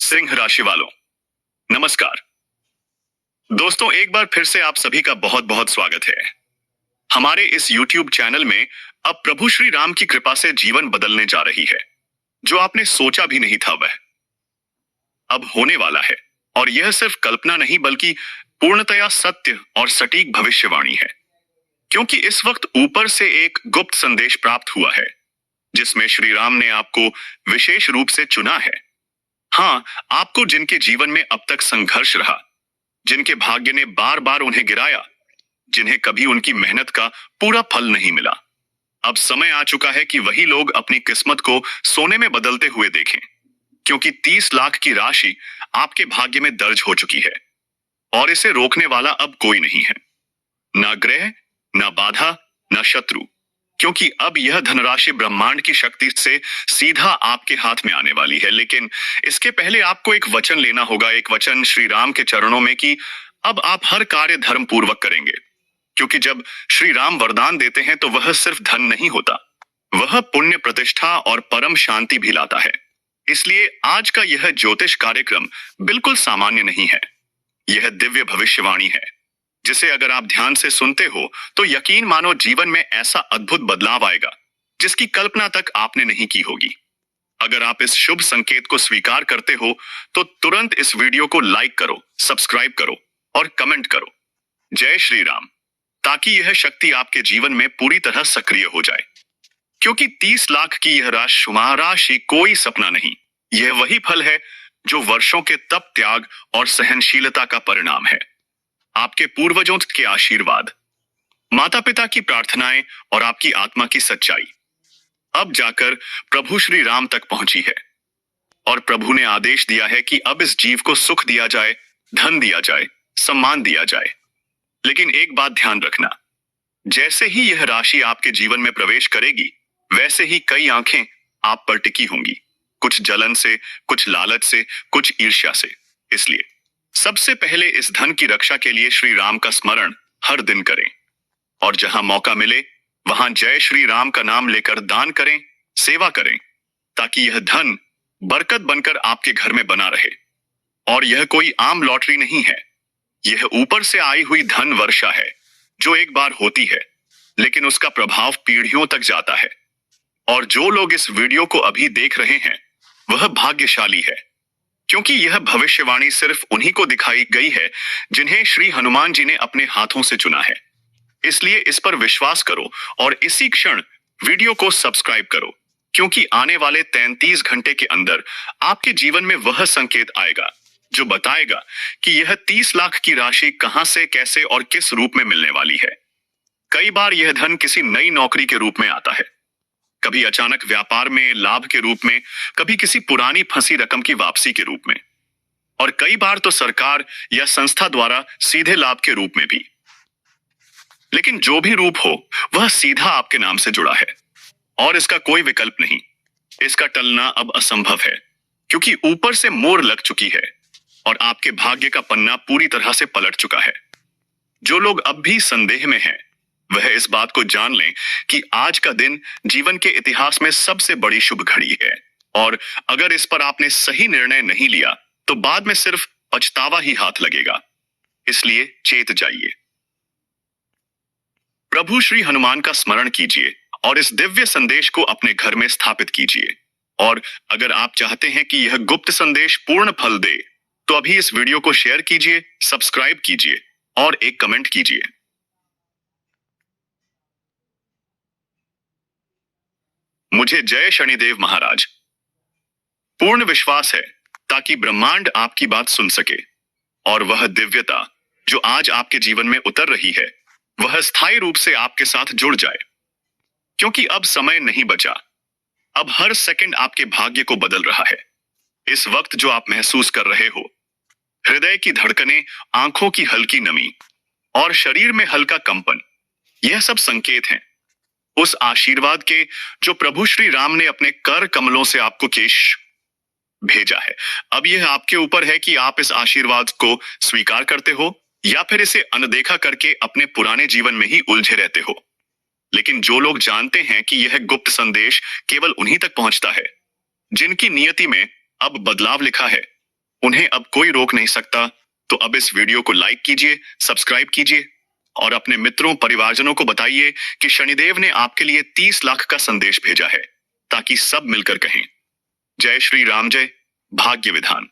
सिंह राशि वालों, नमस्कार। दोस्तों, एक बार फिर से आप सभी का बहुत बहुत स्वागत है हमारे इस YouTube चैनल में। अब प्रभु श्री राम की कृपा से जीवन बदलने जा रही है। जो आपने सोचा भी नहीं था वह अब होने वाला है। और यह सिर्फ कल्पना नहीं बल्कि पूर्णतया सत्य और सटीक भविष्यवाणी है। क्योंकि इस वक्त ऊपर से एक गुप्त संदेश प्राप्त हुआ है जिसमें श्री राम ने आपको विशेष रूप से चुना है। हाँ, आपको जिनके जीवन में अब तक संघर्ष रहा, जिनके भाग्य ने बार बार उन्हें गिराया, जिन्हें कभी उनकी मेहनत का पूरा फल नहीं मिला, अब समय आ चुका है कि वही लोग अपनी किस्मत को सोने में बदलते हुए देखें। क्योंकि 30 लाख की राशि आपके भाग्य में दर्ज हो चुकी है और इसे रोकने वाला अब कोई नहीं है। ना ग्रह, ना बाधा, ना शत्रु। क्योंकि अब यह धनराशि ब्रह्मांड की शक्ति से सीधा आपके हाथ में आने वाली है। लेकिन इसके पहले आपको एक वचन लेना होगा, एक वचन श्री राम के चरणों में कि अब आप हर कार्य धर्म पूर्वक करेंगे। क्योंकि जब श्री राम वरदान देते हैं तो वह सिर्फ धन नहीं होता, वह पुण्य, प्रतिष्ठा और परम शांति भी लाता है। इसलिए आज का यह ज्योतिष कार्यक्रम बिल्कुल सामान्य नहीं है। यह दिव्य भविष्यवाणी है जिसे अगर आप ध्यान से सुनते हो तो यकीन मानो जीवन में ऐसा अद्भुत बदलाव आएगा जिसकी कल्पना तक आपने नहीं की होगी। अगर आप इस शुभ संकेत को स्वीकार करते हो तो तुरंत इस वीडियो को लाइक करो, सब्सक्राइब करो और कमेंट करो जय श्री राम, ताकि यह शक्ति आपके जीवन में पूरी तरह सक्रिय हो जाए। क्योंकि 30 लाख की यह राशि कोई सपना नहीं, यह वही फल है जो वर्षों के तप, त्याग और सहनशीलता का परिणाम है। आपके पूर्वजों के आशीर्वाद, माता पिता की प्रार्थनाएं और आपकी आत्मा की सच्चाई अब जाकर प्रभु श्री राम तक पहुंची है। और प्रभु ने आदेश दिया है कि अब इस जीव को सुख दिया जाए, धन दिया जाए, सम्मान दिया जाए। लेकिन एक बात ध्यान रखना, जैसे ही यह राशि आपके जीवन में प्रवेश करेगी वैसे ही कई आंखें आप पर टिकी होंगी, कुछ जलन से, कुछ लालच से, कुछ ईर्ष्या से। इसलिए सबसे पहले इस धन की रक्षा के लिए श्री राम का स्मरण हर दिन करें और जहां मौका मिले वहां जय श्री राम का नाम लेकर दान करें, सेवा करें, ताकि यह धन बरकत बनकर आपके घर में बना रहे। और यह कोई आम लॉटरी नहीं है, यह ऊपर से आई हुई धन वर्षा है जो एक बार होती है लेकिन उसका प्रभाव पीढ़ियों तक जाता है। और जो लोग इस वीडियो को अभी देख रहे हैं वह भाग्यशाली है, क्योंकि यह भविष्यवाणी सिर्फ उन्हीं को दिखाई गई है जिन्हें श्री हनुमान जी ने अपने हाथों से चुना है। इसलिए इस पर विश्वास करो और इसी क्षण वीडियो को सब्सक्राइब करो, क्योंकि आने वाले 33 घंटे के अंदर आपके जीवन में वह संकेत आएगा जो बताएगा कि यह 30 लाख की राशि कहां से, कैसे और किस रूप में मिलने वाली है। कई बार यह धन किसी नई नौकरी के रूप में आता है, कभी अचानक व्यापार में लाभ के रूप में, कभी किसी पुरानी फंसी रकम की वापसी के रूप में, और कई बार तो सरकार या संस्था द्वारा सीधे लाभ के रूप में भी। लेकिन जो भी रूप हो वह सीधा आपके नाम से जुड़ा है और इसका कोई विकल्प नहीं। इसका टलना अब असंभव है, क्योंकि ऊपर से मोहर लग चुकी है और आपके भाग्य का पन्ना पूरी तरह से पलट चुका है। जो लोग अब भी संदेह में हैं वह इस बात को जान लें कि आज का दिन जीवन के इतिहास में सबसे बड़ी शुभ घड़ी है। और अगर इस पर आपने सही निर्णय नहीं लिया तो बाद में सिर्फ पछतावा ही हाथ लगेगा। इसलिए चेत जाइए, प्रभु श्री हनुमान का स्मरण कीजिए और इस दिव्य संदेश को अपने घर में स्थापित कीजिए। और अगर आप चाहते हैं कि यह गुप्त संदेश पूर्ण फल दे तो अभी इस वीडियो को शेयर कीजिए, सब्सक्राइब कीजिए और एक कमेंट कीजिए। मुझे जय शनिदेव महाराज पूर्ण विश्वास है ताकि ब्रह्मांड आपकी बात सुन सके और वह दिव्यता जो आज आपके जीवन में उतर रही है वह स्थायी रूप से आपके साथ जुड़ जाए। क्योंकि अब समय नहीं बचा, अब हर सेकंड आपके भाग्य को बदल रहा है। इस वक्त जो आप महसूस कर रहे हो, हृदय की धड़कनें, आंखों की हल्की नमी और शरीर में हल्का कंपन, यह सब संकेत हैं उस आशीर्वाद के जो प्रभु श्री राम ने अपने कर कमलों से आपको केश भेजा है। अब यह आपके ऊपर है कि आप इस आशीर्वाद को स्वीकार करते हो या फिर इसे अनदेखा करके अपने पुराने जीवन में ही उलझे रहते हो। लेकिन जो लोग जानते हैं कि यह गुप्त संदेश केवल उन्हीं तक पहुंचता है जिनकी नियति में अब बदलाव लिखा है, उन्हें अब कोई रोक नहीं सकता। तो अब इस वीडियो को लाइक कीजिए, सब्सक्राइब कीजिए और अपने मित्रों परिवारजनों को बताइए कि शनिदेव ने आपके लिए 30 लाख का संदेश भेजा है, ताकि सब मिलकर कहें जय श्री राम जय, भाग्य विधान।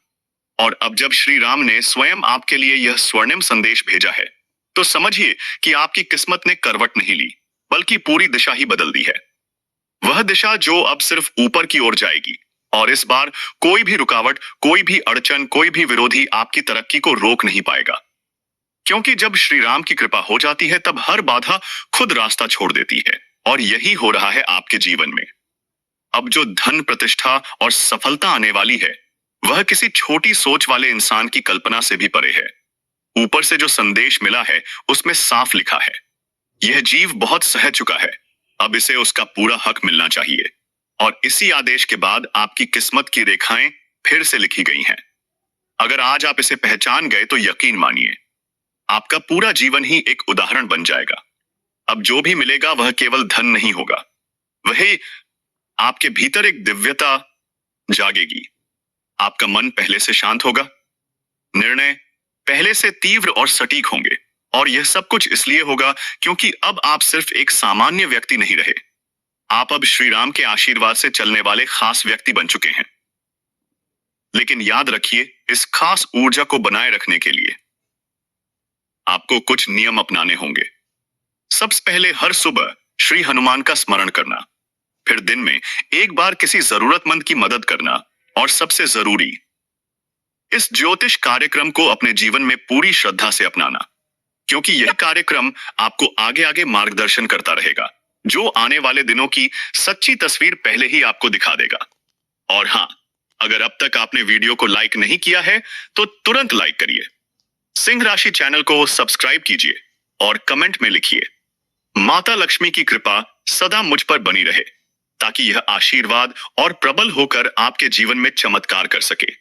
और अब जब श्री राम ने स्वयं आपके लिए यह स्वर्णिम संदेश भेजा है, तो समझिए कि आपकी किस्मत ने करवट नहीं ली, बल्कि पूरी दिशा ही बदल दी है। वह दिशा जो अब सिर्फ ऊपर की ओर जाएगी। और इस बार कोई भी रुकावट, कोई भी अड़चन, कोई भी विरोधी आपकी तरक्की को रोक नहीं पाएगा। क्योंकि जब श्री राम की कृपा हो जाती है, तब हर बाधा खुद रास्ता छोड़ देती है। और यही हो रहा है आपके जीवन में। अब जो धन, प्रतिष्ठा और सफलता आने वाली है, वह किसी छोटी सोच वाले इंसान की कल्पना से भी परे है। ऊपर से जो संदेश मिला है, उसमें साफ लिखा है, यह जीव बहुत सह चुका है, अब इसे उसका पूरा हक मिलना चाहिए। और इसी आदेश के बाद आपकी किस्मत की रेखाएं फिर से लिखी गई हैं। अगर आज आप इसे पहचान गए, तो यकीन मानिए, आपका पूरा जीवन ही एक उदाहरण बन जाएगा। अब जो भी मिलेगा, वह केवल धन नहीं होगा, वही आपके भीतर एक दिव्यता जागेगी। आपका मन पहले से शांत होगा, निर्णय पहले से तीव्र और सटीक होंगे। और यह सब कुछ इसलिए होगा क्योंकि अब आप सिर्फ एक सामान्य व्यक्ति नहीं रहे, आप अब श्री राम के आशीर्वाद से चलने वाले खास व्यक्ति बन चुके हैं। लेकिन याद रखिए, इस खास ऊर्जा को बनाए रखने के लिए आपको कुछ नियम अपनाने होंगे। सबसे पहले, हर सुबह श्री हनुमान का स्मरण करना, फिर दिन में एक बार किसी जरूरतमंद की मदद करना, और सबसे जरूरी, इस ज्योतिष कार्यक्रम को अपने जीवन में पूरी श्रद्धा से अपनाना, क्योंकि यह कार्यक्रम आपको आगे आगे मार्गदर्शन करता रहेगा, जो आने वाले दिनों की सच्ची तस्वीर पहले ही आपको दिखा देगा। और हाँ, अगर अब तक आपने वीडियो को लाइक नहीं किया है, तो तुरंत लाइक करिए, सिंह राशि चैनल को सब्सक्राइब कीजिए और कमेंट में लिखिए, माता लक्ष्मी की कृपा सदा मुझ पर बनी रहे, ताकि यह आशीर्वाद और प्रबल होकर आपके जीवन में चमत्कार कर सके।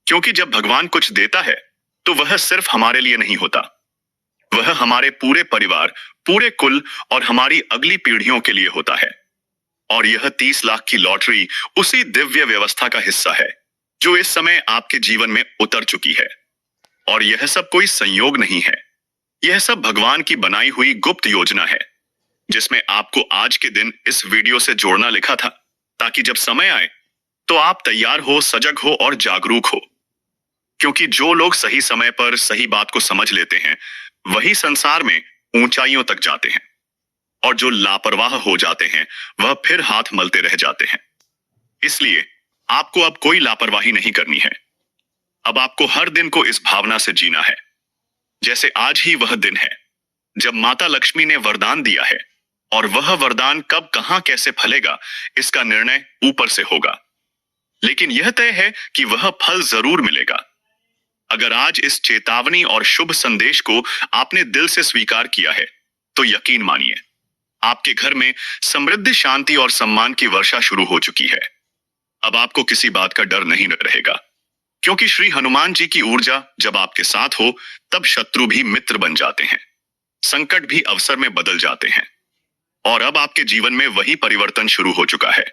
क्योंकि जब भगवान कुछ देता है, तो वह सिर्फ हमारे लिए नहीं होता, वह हमारे पूरे परिवार, पूरे कुल और हमारी अगली पीढ़ियों के लिए होता है। और यह 30 लाख की लॉटरी उसी दिव्य व्यवस्था का हिस्सा है, जो इस समय आपके जीवन में उतर चुकी है। और यह सब कोई संयोग नहीं है, यह सब भगवान की बनाई हुई गुप्त योजना है, जिसमें आपको आज के दिन इस वीडियो से जोड़ना लिखा था, ताकि जब समय आए तो आप तैयार हो, सजग हो और जागरूक हो। क्योंकि जो लोग सही समय पर सही बात को समझ लेते हैं, वही संसार में ऊंचाइयों तक जाते हैं, और जो लापरवाह हो जाते हैं, वह फिर हाथ मलते रह जाते हैं। इसलिए आपको अब कोई लापरवाही नहीं करनी है। अब आपको हर दिन को इस भावना से जीना है, जैसे आज ही वह दिन है जब माता लक्ष्मी ने वरदान दिया है, और वह वरदान कब, कहां, कैसे फलेगा, इसका निर्णय ऊपर से होगा। लेकिन यह तय है कि वह फल जरूर मिलेगा। अगर आज इस चेतावनी और शुभ संदेश को आपने दिल से स्वीकार किया है, तो यकीन मानिए, आपके घर में समृद्धि, शांति और सम्मान की वर्षा शुरू हो चुकी है। अब आपको किसी बात का डर नहीं रहेगा, क्योंकि श्री हनुमान जी की ऊर्जा जब आपके साथ हो, तब शत्रु भी मित्र बन जाते हैं, संकट भी अवसर में बदल जाते हैं। और अब आपके जीवन में वही परिवर्तन शुरू हो चुका है।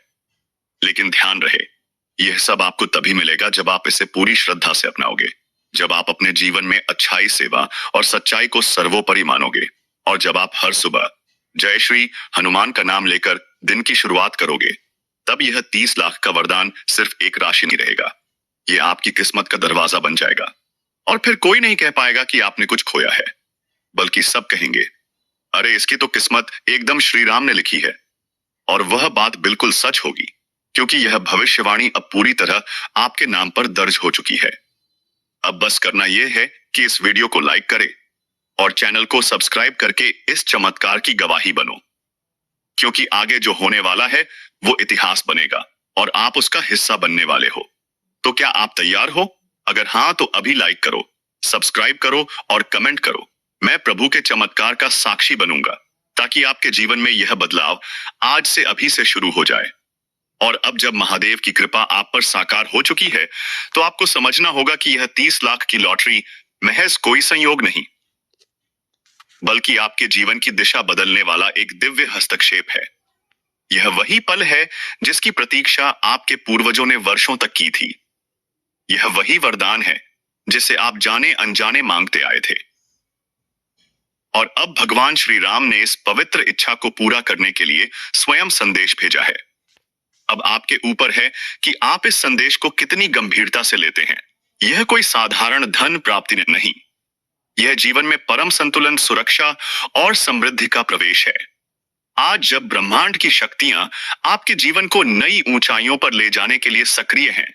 लेकिन ध्यान रहे, यह सब आपको तभी मिलेगा जब आप इसे पूरी श्रद्धा से अपनाओगे, जब आप अपने जीवन में अच्छाई, सेवा और सच्चाई को सर्वोपरि मानोगे, और जब आप हर सुबह जय श्री हनुमान का नाम लेकर दिन की शुरुआत करोगे, तब यह 30 लाख का वरदान सिर्फ एक राशि नहीं रहेगा, यह आपकी किस्मत का दरवाजा बन जाएगा। और फिर कोई नहीं कह पाएगा कि आपने कुछ खोया है, बल्कि सब कहेंगे, अरे इसकी तो किस्मत एकदम श्री राम ने लिखी है। और वह बात बिल्कुल सच होगी, क्योंकि यह भविष्यवाणी अब पूरी तरह आपके नाम पर दर्ज हो चुकी है। अब बस करना यह है कि इस वीडियो को लाइक करें और चैनल को सब्सक्राइब करके इस चमत्कार की गवाही बनो, क्योंकि आगे जो होने वाला है वो इतिहास बनेगा और आप उसका हिस्सा बनने वाले हो। तो क्या आप तैयार हो? अगर हाँ, तो अभी लाइक करो, सब्सक्राइब करो और कमेंट करो। मैं प्रभु के चमत्कार का साक्षी बनूंगा, ताकि आपके जीवन में यह बदलाव आज से, अभी से शुरू हो जाए। और अब जब महादेव की कृपा आप पर साकार हो चुकी है, तो आपको समझना होगा कि यह 30 लाख की लॉटरी महज कोई संयोग नहीं, बल्कि आपके जीवन की दिशा बदलने वाला एक दिव्य हस्तक्षेप है। यह वही पल है जिसकी प्रतीक्षा आपके पूर्वजों ने वर्षों तक की थी। यह वही वरदान है जिसे आप जाने अनजाने मांगते आए थे। और अब भगवान श्री राम ने इस पवित्र इच्छा को पूरा करने के लिए स्वयं संदेश भेजा है। अब आपके ऊपर है कि आप इस संदेश को कितनी गंभीरता से लेते हैं। यह कोई साधारण धन प्राप्ति नहीं, यह जीवन में परम संतुलन, सुरक्षा और समृद्धि का प्रवेश है। आज जब ब्रह्मांड की शक्तियां आपके जीवन को नई ऊंचाइयों पर ले जाने के लिए सक्रिय हैं,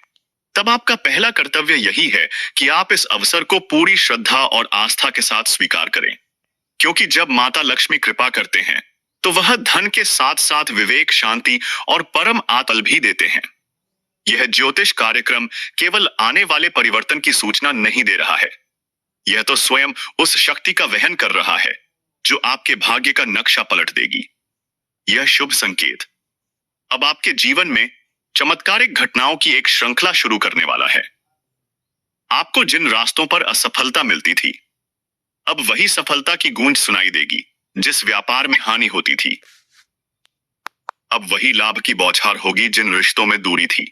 तब आपका पहला कर्तव्य यही है कि आप इस अवसर को पूरी श्रद्धा और आस्था के साथ स्वीकार करें। क्योंकि जब माता लक्ष्मी कृपा करते हैं तो वह धन के साथ साथ विवेक, शांति और परम आत्ल भी देते हैं। यह ज्योतिष कार्यक्रम केवल आने वाले परिवर्तन की सूचना नहीं दे रहा है, यह तो स्वयं उस शक्ति का वहन कर रहा है जो आपके भाग्य का नक्शा पलट देगी। यह शुभ संकेत अब आपके जीवन में चमत्कारिक घटनाओं की एक श्रृंखला शुरू करने वाला है। आपको जिन रास्तों पर असफलता मिलती थी, अब वही सफलता की गूंज सुनाई देगी। जिस व्यापार में हानि होती थी, अब वही लाभ की बौछार होगी। जिन रिश्तों में दूरी थी,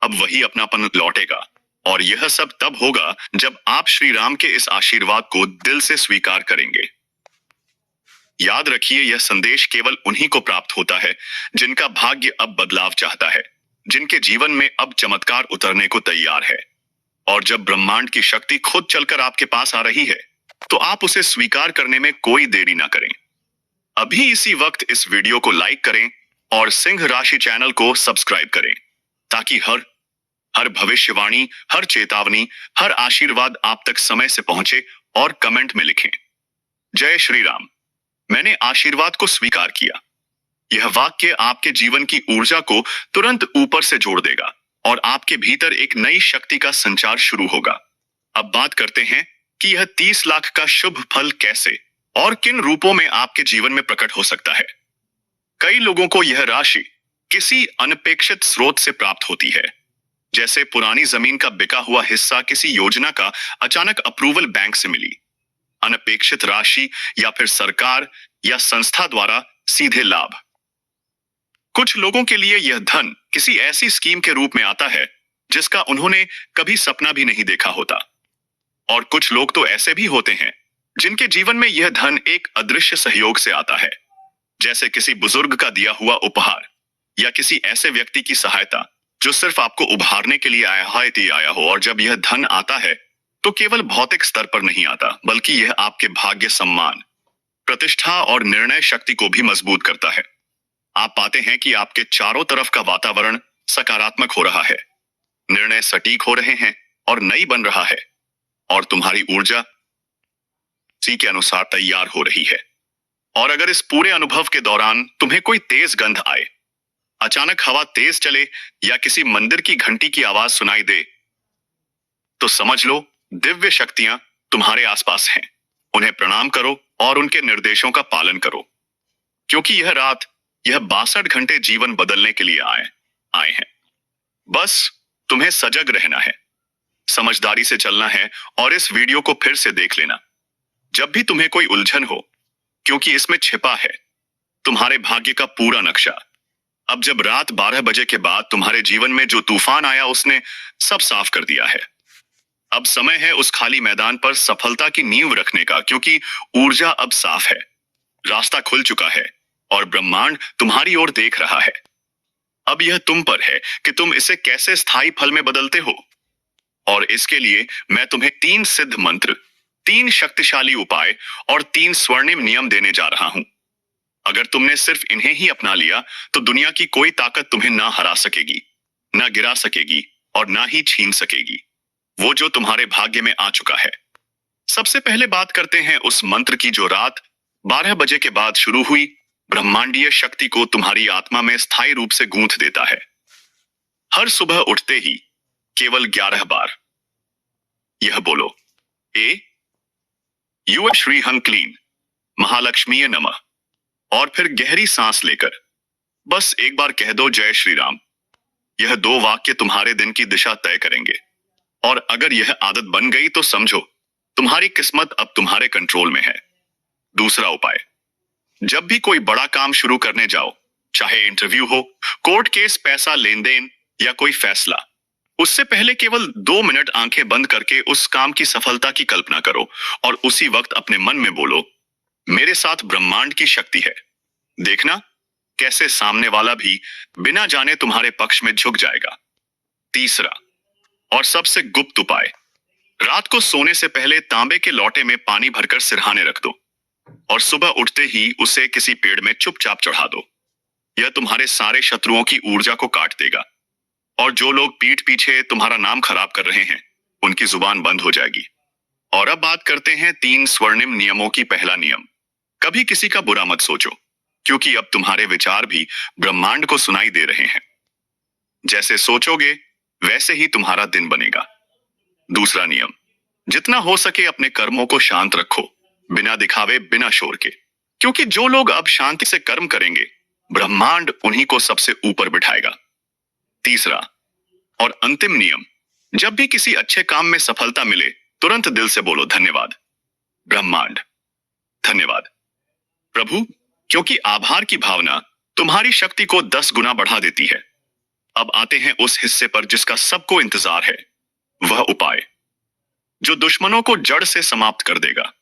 अब वही अपनापन लौटेगा। और यह सब तब होगा जब आप श्री राम के इस आशीर्वाद को दिल से स्वीकार करेंगे। याद रखिए, यह संदेश केवल उन्हीं को प्राप्त होता है जिनका भाग्य अब बदलाव चाहता है, जिनके जीवन में अब चमत्कार उतरने को तैयार है। और जब ब्रह्मांड की शक्ति खुद चलकर आपके पास आ रही है, तो आप उसे स्वीकार करने में कोई देरी ना करें। अभी इसी वक्त इस वीडियो को लाइक करें और सिंह राशि चैनल को सब्सक्राइब करें, ताकि हर भविष्यवाणी, हर चेतावनी, हर आशीर्वाद आप तक समय से पहुंचे। और कमेंट में लिखें, जय श्री राम, मैंने आशीर्वाद को स्वीकार किया। यह वाक्य आपके जीवन की ऊर्जा को तुरंत ऊपर से जोड़ देगा और आपके भीतर एक नई शक्ति का संचार शुरू होगा। अब बात करते हैं कि यह 30 लाख का शुभ फल कैसे और किन रूपों में आपके जीवन में प्रकट हो सकता है। कई लोगों को यह राशि किसी अनपेक्षित स्रोत से प्राप्त होती है, जैसे पुरानी जमीन का बिका हुआ हिस्सा, किसी योजना का अचानक अप्रूवल बैंक से मिली अनपेक्षित राशि, या फिर सरकार या संस्था द्वारा सीधे लाभ। कुछ लोगों के लिए यह धन किसी ऐसी स्कीम के रूप में आता है जिसका उन्होंने कभी सपना भी नहीं देखा होता। और कुछ लोग तो ऐसे भी होते हैं जिनके जीवन में यह धन एक अदृश्य सहयोग से आता है, जैसे किसी बुजुर्ग का दिया हुआ उपहार या किसी ऐसे व्यक्ति की सहायता जो सिर्फ आपको उभारने के लिए आया हो। और जब यह धन आता है तो केवल भौतिक स्तर पर नहीं आता, बल्कि यह आपके भाग्य, सम्मान, प्रतिष्ठा और निर्णय शक्ति को भी मजबूत करता है। आप पाते हैं कि आपके चारों तरफ का वातावरण सकारात्मक हो रहा है, निर्णय सटीक हो रहे हैं और नई बन रहा है, और तुम्हारी ऊर्जा उसी के अनुसार तैयार हो रही है। और अगर इस पूरे अनुभव के दौरान तुम्हें कोई तेज गंध आए, अचानक हवा तेज चले या किसी मंदिर की घंटी की आवाज सुनाई दे, तो समझ लो दिव्य शक्तियां तुम्हारे आसपास हैं। उन्हें प्रणाम करो और उनके निर्देशों का पालन करो, क्योंकि यह रात, यह 62 घंटे जीवन बदलने के लिए आए हैं। बस तुम्हें सजग रहना है, समझदारी से चलना है और इस वीडियो को फिर से देख लेना जब भी तुम्हें कोई उलझन हो, क्योंकि इसमें छिपा है तुम्हारे भाग्य का पूरा नक्शा। अब जब रात 12 बजे के बाद तुम्हारे जीवन में जो तूफान आया, उसने सब साफ कर दिया है। अब समय है उस खाली मैदान पर सफलता की नींव रखने का, क्योंकि ऊर्जा अब साफ है, रास्ता खुल चुका है और ब्रह्मांड तुम्हारी ओर देख रहा है। अब यह तुम पर है कि तुम इसे कैसे स्थायी फल में बदलते हो। और इसके लिए मैं तुम्हें 3 सिद्ध मंत्र, 3 शक्तिशाली उपाय और 3 स्वर्णिम नियम देने जा रहा हूं। अगर तुमने सिर्फ इन्हें ही अपना लिया तो दुनिया की कोई ताकत तुम्हें ना हरा सकेगी, ना गिरा सकेगी और ना ही छीन सकेगी वो जो तुम्हारे भाग्य में आ चुका है। सबसे पहले बात करते हैं उस मंत्र की जो रात 12 बजे के बाद शुरू हुई, ब्रह्मांडीय शक्ति को तुम्हारी आत्मा में स्थायी रूप से गूंथ देता है। हर सुबह उठते ही केवल 11 बार यह बोलो, ए यू श्री हं क्लीन महालक्ष्मीय नमः, और फिर गहरी सांस लेकर बस एक बार कह दो, जय श्री राम। यह 2 वाक्य तुम्हारे दिन की दिशा तय करेंगे। और अगर यह आदत बन गई तो समझो तुम्हारी किस्मत अब तुम्हारे कंट्रोल में है। दूसरा उपाय, जब भी कोई बड़ा काम शुरू करने जाओ, चाहे इंटरव्यू हो, कोर्ट केस, पैसा लेन देन या कोई फैसला, उससे पहले केवल 2 मिनट आंखें बंद करके उस काम की सफलता की कल्पना करो और उसी वक्त अपने मन में बोलो, मेरे साथ ब्रह्मांड की शक्ति है। देखना कैसे सामने वाला भी बिना जाने तुम्हारे पक्ष में झुक जाएगा। तीसरा और सबसे गुप्त उपाय, रात को सोने से पहले तांबे के लोटे में पानी भरकर सिरहाने रख दो और सुबह उठते ही उसे किसी पेड़ में चुपचाप चढ़ा दो। यह तुम्हारे सारे शत्रुओं की ऊर्जा को काट देगा और जो लोग पीठ पीछे तुम्हारा नाम खराब कर रहे हैं उनकी जुबान बंद हो जाएगी। और अब बात करते हैं 3 स्वर्णिम नियमों की। पहला नियम, कभी किसी का बुरा मत सोचो, क्योंकि अब तुम्हारे विचार भी ब्रह्मांड को सुनाई दे रहे हैं। जैसे सोचोगे वैसे ही तुम्हारा दिन बनेगा। दूसरा नियम, जितना हो सके अपने कर्मों को शांत रखो, बिना दिखावे, बिना शोर के, क्योंकि जो लोग अब शांति से कर्म करेंगे ब्रह्मांड उन्हीं को सबसे ऊपर बिठाएगा। तीसरा और अंतिम नियम, जब भी किसी अच्छे काम में सफलता मिले तुरंत दिल से बोलो, धन्यवाद ब्रह्मांड, धन्यवाद प्रभु, क्योंकि आभार की भावना तुम्हारी शक्ति को 10 गुना बढ़ा देती है। अब आते हैं उस हिस्से पर जिसका सबको इंतजार है, वह उपाय जो दुश्मनों को जड़ से समाप्त कर देगा।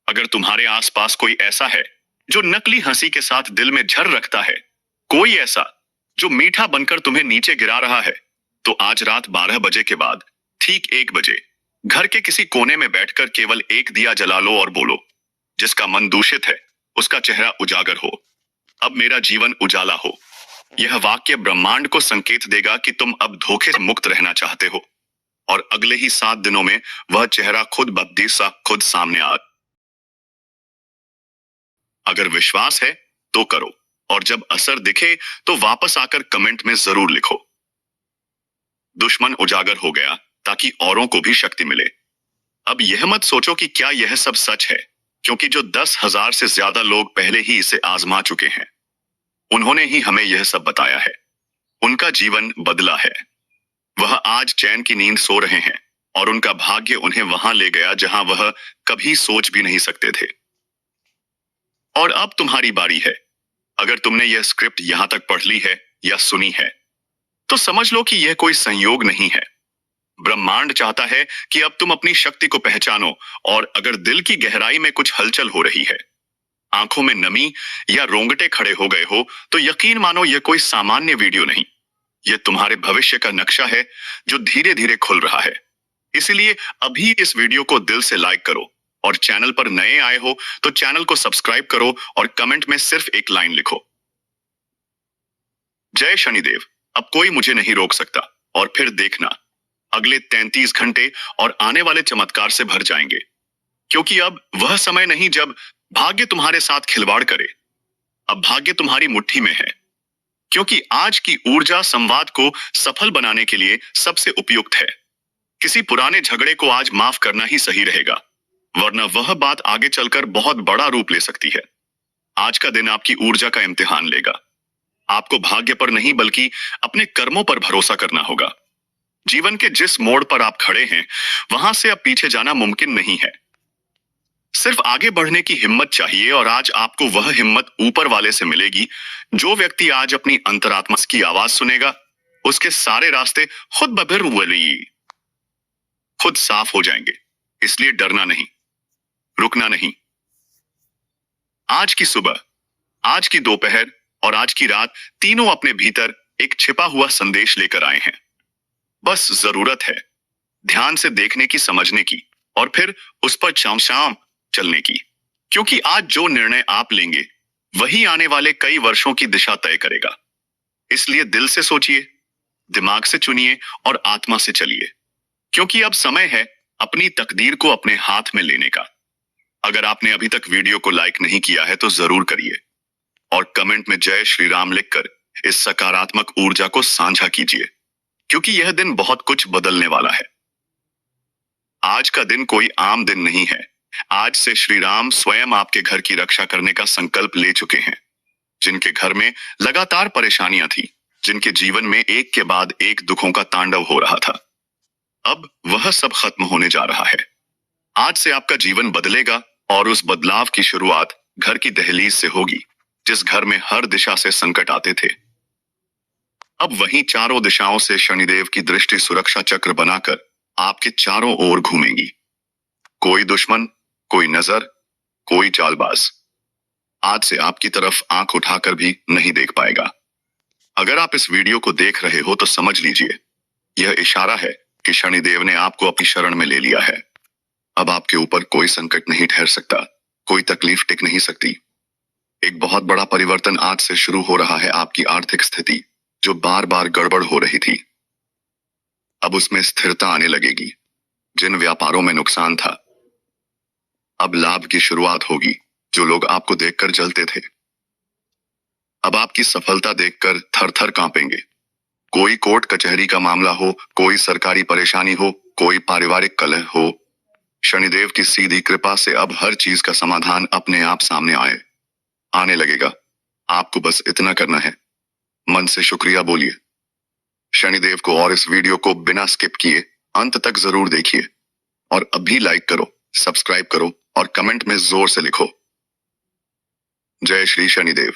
अगर तुम्हारे आसपास कोई ऐसा है जो नकली हंसी के साथ दिल में झर रखता है, कोई ऐसा जो मीठा बनकर तुम्हें नीचे गिरा रहा है, तो आज रात 12 बजे के बाद ठीक 1 बजे घर के किसी कोने में बैठकर केवल एक दिया जला लो और बोलो, जिसका मन दूषित है उसका चेहरा उजागर हो, अब मेरा जीवन उजाला हो। यह वाक्य ब्रह्मांड को संकेत देगा कि तुम अब धोखे से मुक्त रहना चाहते हो और अगले ही 7 दिनों में वह चेहरा खुद ब खुद सामने आ। अगर विश्वास है तो करो और जब असर दिखे तो वापस आकर कमेंट में जरूर लिखो, दुश्मन उजागर हो गया ताकि औरों को भी शक्ति मिले। अब यह मत सोचो कि क्या यह सब सच है, क्योंकि जो 10,000 से ज्यादा लोग पहले ही इसे आजमा चुके हैं, उन्होंने ही हमें यह सब बताया है। उनका जीवन बदला है, वह आज चैन की नींद सो रहे हैं और उनका भाग्य उन्हें वहां ले गया जहां वह कभी सोच भी नहीं सकते थे। और अब तुम्हारी बारी है। अगर तुमने यह स्क्रिप्ट यहां तक पढ़ ली है या सुनी है तो समझ लो कि यह कोई संयोग नहीं है। ब्रह्मांड चाहता है कि अब तुम अपनी शक्ति को पहचानो, और अगर दिल की गहराई में कुछ हलचल हो रही है, आंखों में नमी या रोंगटे खड़े हो गए हो, तो यकीन मानो यह कोई सामान्य वीडियो नहीं, यह तुम्हारे भविष्य का नक्शा है जो धीरे धीरे खुल रहा है। इसलिए अभी इस वीडियो को दिल से लाइक करो और चैनल पर नए आए हो तो चैनल को सब्सक्राइब करो और कमेंट में सिर्फ एक लाइन लिखो, जय शनिदेव, अब कोई मुझे नहीं रोक सकता। और फिर देखना अगले 33 घंटे और आने वाले चमत्कार से भर जाएंगे, क्योंकि अब वह समय नहीं जब भाग्य तुम्हारे साथ खिलवाड़ करे। अब भाग्य तुम्हारी मुट्ठी में है, क्योंकि आज की ऊर्जा संवाद को सफल बनाने के लिए सबसे उपयुक्त है। किसी पुराने झगड़े को आज माफ करना ही सही रहेगा, वरना वह बात आगे चलकर बहुत बड़ा रूप ले सकती है। आज का दिन आपकी ऊर्जा का इम्तिहान लेगा। आपको भाग्य पर नहीं बल्कि अपने कर्मों पर भरोसा करना होगा। जीवन के जिस मोड़ पर आप खड़े हैं वहां से अब पीछे जाना मुमकिन नहीं है, सिर्फ आगे बढ़ने की हिम्मत चाहिए। और आज आपको वह हिम्मत ऊपर वाले से मिलेगी। जो व्यक्ति आज अपनी अंतरात्मा की आवाज सुनेगा, उसके सारे रास्ते खुद साफ हो जाएंगे। इसलिए डरना नहीं, रुकना नहीं। आज की सुबह, आज की दोपहर और आज की रात, तीनों अपने भीतर एक छिपा हुआ संदेश लेकर आए हैं। बस जरूरत है ध्यान से देखने की, समझने की और फिर उस पर शाम चलने की, क्योंकि आज जो निर्णय आप लेंगे वही आने वाले कई वर्षों की दिशा तय करेगा। इसलिए दिल से सोचिए, दिमाग से चुनिए और आत्मा से चलिए, क्योंकि अब समय है अपनी तकदीर को अपने हाथ में लेने का। अगर आपने अभी तक वीडियो को लाइक नहीं किया है तो जरूर करिए और कमेंट में जय श्री राम लिखकर इस सकारात्मक ऊर्जा को साझा कीजिए, क्योंकि यह दिन बहुत कुछ बदलने वाला है। आज का दिन कोई आम दिन नहीं है। आज से श्री राम स्वयं आपके घर की रक्षा करने का संकल्प ले चुके हैं। जिनके घर में लगातार परेशानियां थी, जिनके जीवन में एक के बाद एक दुखों का तांडव हो रहा था, अब वह सब खत्म होने जा रहा है। आज से आपका जीवन बदलेगा और उस बदलाव की शुरुआत घर की दहलीज से होगी, जिस घर में हर दिशा से संकट आते थे। अब वहीं चारों दिशाओं से शनिदेव की दृष्टि सुरक्षा चक्र बनाकर आपके चारों ओर घूमेगी। कोई दुश्मन, कोई नजर, कोई चालबाज आज से आपकी तरफ आंख उठाकर भी नहीं देख पाएगा। अगर आप इस वीडियो को देख रहे हो तो समझ लीजिए, यह इशारा है कि शनिदेव ने आपको अपनी शरण में ले लिया है। अब आपके ऊपर कोई संकट नहीं ठहर सकता, कोई तकलीफ टिक नहीं सकती। एक बहुत बड़ा परिवर्तन आज से शुरू हो रहा है। आपकी आर्थिक स्थिति जो बार बार गड़बड़ हो रही थी, अब उसमें स्थिरता आने लगेगी। जिन व्यापारों में नुकसान था, अब लाभ की शुरुआत होगी। जो लोग आपको देखकर जलते थे, अब आपकी सफलता देखकर थर थर कांपेंगे। कोई कोर्ट कचहरी का मामला हो, कोई सरकारी परेशानी हो, कोई पारिवारिक कलह हो, शनिदेव की सीधी कृपा से अब हर चीज का समाधान अपने आप सामने आने लगेगा। आपको बस इतना करना है, मन से शुक्रिया बोलिए शनिदेव को, और इस वीडियो को बिना स्किप किए अंत तक जरूर देखिए। और अभी लाइक करो, सब्सक्राइब करो और कमेंट में जोर से लिखो, जय श्री शनिदेव।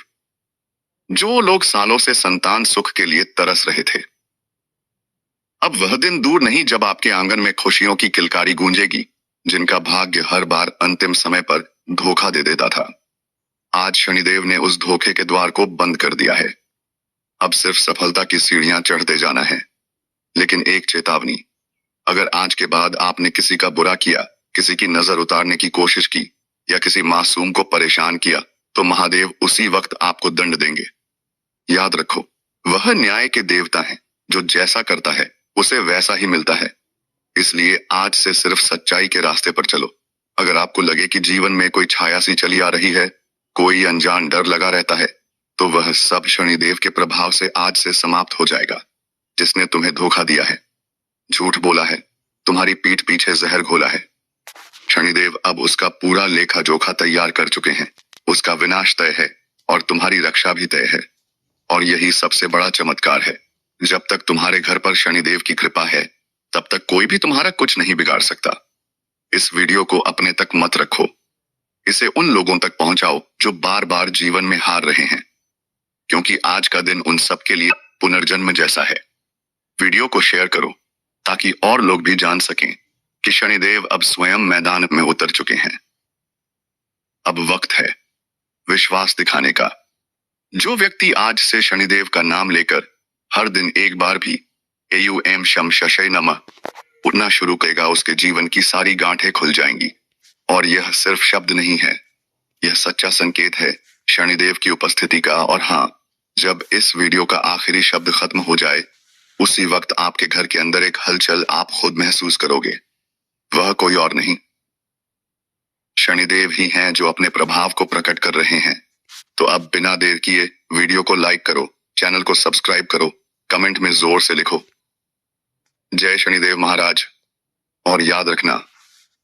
जो लोग सालों से संतान सुख के लिए तरस रहे थे, अब वह दिन दूर नहीं जब आपके आंगन में खुशियों की किलकारी गूंजेगी। जिनका भाग्य हर बार अंतिम समय पर धोखा दे देता था, आज शनिदेव ने उस धोखे के द्वार को बंद कर दिया है। अब सिर्फ सफलता की सीढ़ियां चढ़ते जाना है। लेकिन एक चेतावनी, अगर आज के बाद आपने किसी का बुरा किया, किसी की नजर उतारने की कोशिश की या किसी मासूम को परेशान किया, तो महादेव उसी वक्त आपको दंड देंगे। याद रखो, वह न्याय के देवता हैं, जो जैसा करता है उसे वैसा ही मिलता है। इसलिए आज से सिर्फ सच्चाई के रास्ते पर चलो। अगर आपको लगे कि जीवन में कोई छाया सी चली आ रही है, कोई अनजान डर लगा रहता है, तो वह सब शनिदेव के प्रभाव से आज से समाप्त हो जाएगा। जिसने तुम्हें धोखा दिया है, झूठ बोला है, तुम्हारी पीठ पीछे जहर घोला है, शनिदेव अब उसका पूरा लेखा जोखा तैयार कर चुके हैं। उसका विनाश तय है और तुम्हारी रक्षा भी तय है। और यही सबसे बड़ा चमत्कार है, जब तक तुम्हारे घर पर शनिदेव की कृपा है, तब तक कोई भी तुम्हारा कुछ नहीं बिगाड़ सकता। इस वीडियो को अपने तक मत रखो, इसे उन लोगों तक पहुंचाओ जो बार बार जीवन में हार रहे हैं, क्योंकि आज का दिन उन सब के लिए पुनर्जन्म जैसा है। वीडियो को शेयर करो ताकि और लोग भी जान सकें कि शनिदेव अब स्वयं मैदान में उतर चुके हैं। अब वक्त है विश्वास दिखाने का। जो व्यक्ति आज से शनिदेव का नाम लेकर हर दिन एक बार भी एयू शम शशय नमः उठना शुरू करेगा, उसके जीवन की सारी गांठें खुल जाएंगी। और यह सिर्फ शब्द नहीं है, यह सच्चा संकेत है शनिदेव की उपस्थिति का। और हाँ, जब इस वीडियो का आखिरी शब्द खत्म हो जाए, उसी वक्त आपके घर के अंदर एक हलचल आप खुद महसूस करोगे। वह कोई और नहीं, शनिदेव ही हैं जो अपने प्रभाव को प्रकट कर रहे हैं। तो अब बिना देर किए वीडियो को लाइक करो, चैनल को सब्सक्राइब करो, कमेंट में जोर से लिखो, जय शनिदेव महाराज। और याद रखना,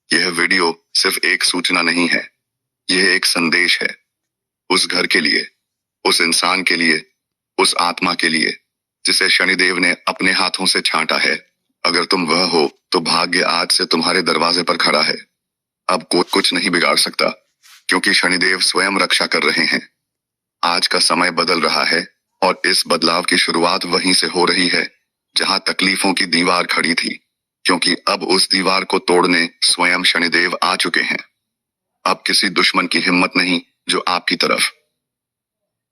यह वीडियो सिर्फ एक सूचना नहीं है, यह एक संदेश है। उस घर के लिए, उस इंसान के लिए, उस आत्मा के लिए जिसे शनिदेव ने अपने हाथों से छांटा है। अगर तुम वह हो तो भाग्य आज से तुम्हारे दरवाजे पर खड़ा है। अब कोई कुछ नहीं बिगाड़ सकता, क्योंकि शनिदेव स्वयं रक्षा कर रहे हैं। आज का समय बदल रहा है और इस बदलाव की शुरुआत वहीं से हो रही है जहां तकलीफों की दीवार खड़ी थी, क्योंकि अब उस दीवार को तोड़ने स्वयं शनिदेव आ चुके हैं। अब किसी दुश्मन की हिम्मत नहीं जो आपकी तरफ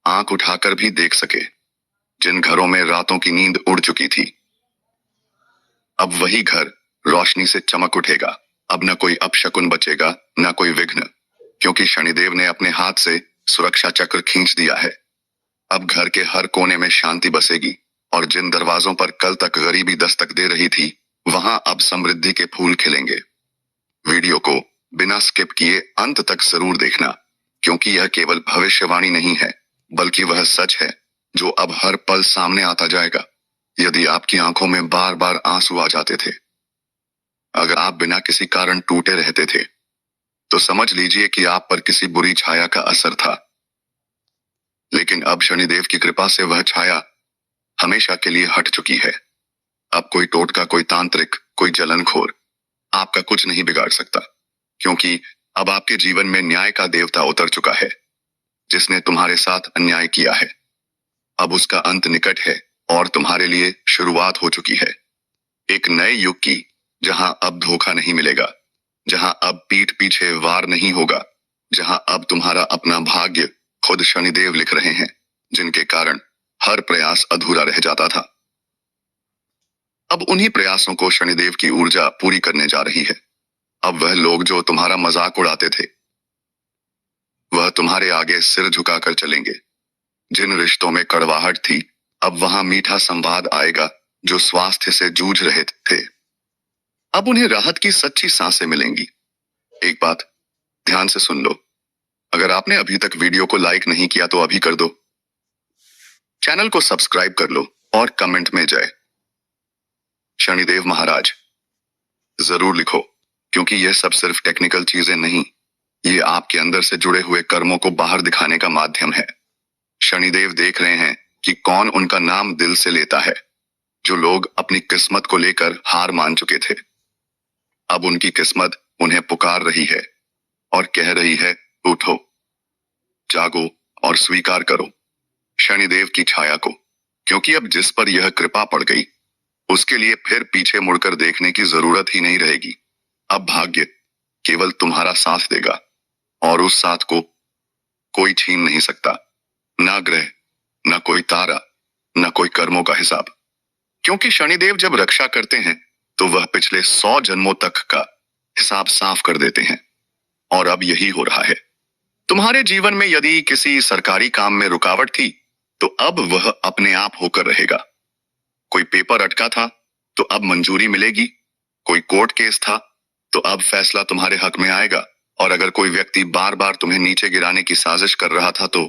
आंख उठाकर भी देख सके। जिन घरों में रातों की नींद उड़ चुकी थी, अब वही घर रोशनी से चमक उठेगा। अब न कोई अपशकुन बचेगा, न कोई विघ्न, क्योंकि शनिदेव ने अपने हाथ से सुरक्षा चक्र खींच दिया है। अब घर के हर कोने में शांति बसेगी और जिन दरवाजों पर कल तक गरीबी दस्तक दे रही थी, वहां अब समृद्धि के फूल खिलेंगे। वीडियो को बिना स्किप किए अंत तक जरूर देखना, क्योंकि यह केवल भविष्यवाणी नहीं है, बल्कि वह सच है जो अब हर पल सामने आता जाएगा। यदि आपकी आंखों में बार बार आंसू आ जाते थे, अगर आप बिना किसी कारण टूटे रहते थे, तो समझ लीजिए कि आप पर किसी बुरी छाया का असर था। लेकिन अब शनिदेव की कृपा से वह छाया हमेशा के लिए हट चुकी है। अब कोई टोटका, कोई तांत्रिक, कोई जलनखोर आपका कुछ नहीं बिगाड़ सकता, क्योंकि अब आपके जीवन में न्याय का देवता उतर चुका है। जिसने तुम्हारे साथ अन्याय किया है, अब उसका अंत निकट है। जिसने तुम्हारे साथ धोखा दिया है, अब उसका अंत निकट है। जिसने तुम्हारे साथ अपशकुन बचाया, अब उसका अंत निकट है। जिसने तुम्हारे साथ अन्याय किया है, अब उसका अंत निकट है। और तुम्हारे लिए शुरुआत हो चुकी है एक नए युग की, जहां अब धोखा नहीं मिलेगा, जहां अब पीठ पीछे वार नहीं होगा, जहां अब तुम्हारा अपना भाग्य खुद शनिदेव लिख रहे हैं, जिनके कारण हर प्रयास अधूरा रह जाता था। अब उन्हीं प्रयासों को शनिदेव की ऊर्जा पूरी करने जा रही है। अब वह लोग जो तुम्हारा मजाक उड़ाते थे, वह तुम्हारे आगे सिर झुकाकर चलेंगे। जिन रिश्तों में कड़वाहट थी, अब वहां मीठा संवाद आएगा। जो स्वास्थ्य से जूझ रहे थे, अब उन्हें राहत की सच्ची सांसें मिलेंगी। एक बात ध्यान से सुन लो, अगर आपने अभी तक वीडियो को लाइक नहीं किया तो अभी कर दो, चैनल को सब्सक्राइब कर लो और कमेंट में जय शनिदेव महाराज जरूर लिखो, क्योंकि यह सब सिर्फ टेक्निकल चीजें नहीं, ये आपके अंदर से जुड़े हुए कर्मों को बाहर दिखाने का माध्यम है। शनिदेव देख रहे हैं कि कौन उनका नाम दिल से लेता है। जो लोग अपनी किस्मत को लेकर हार मान चुके थे, अब उनकी किस्मत उन्हें पुकार रही है और कह रही है, उठो, जागो और स्वीकार करो शनिदेव की छाया को, क्योंकि अब जिस पर यह कृपा पड़ गई, उसके लिए फिर पीछे मुड़कर देखने की जरूरत ही नहीं रहेगी। अब भाग्य केवल तुम्हारा साथ देगा और उस साथ को कोई छीन नहीं सकता, ना ग्रह, ना कोई तारा, ना कोई कर्मों का हिसाब। क्योंकि शनिदेव जब रक्षा करते हैं तो वह पिछले 100 जन्मों तक का हिसाब साफ कर देते हैं, और अब यही हो रहा है। तुम्हारे जीवन में यदि किसी सरकारी काम में रुकावट थी, तो अब वह अपने आप होकर रहेगा। कोई पेपर अटका था तो अब मंजूरी मिलेगी, कोई कोर्ट केस था तो अब फैसला तुम्हारे हक में आएगा, और अगर कोई व्यक्ति बार बार तुम्हें नीचे गिराने की साजिश कर रहा था तो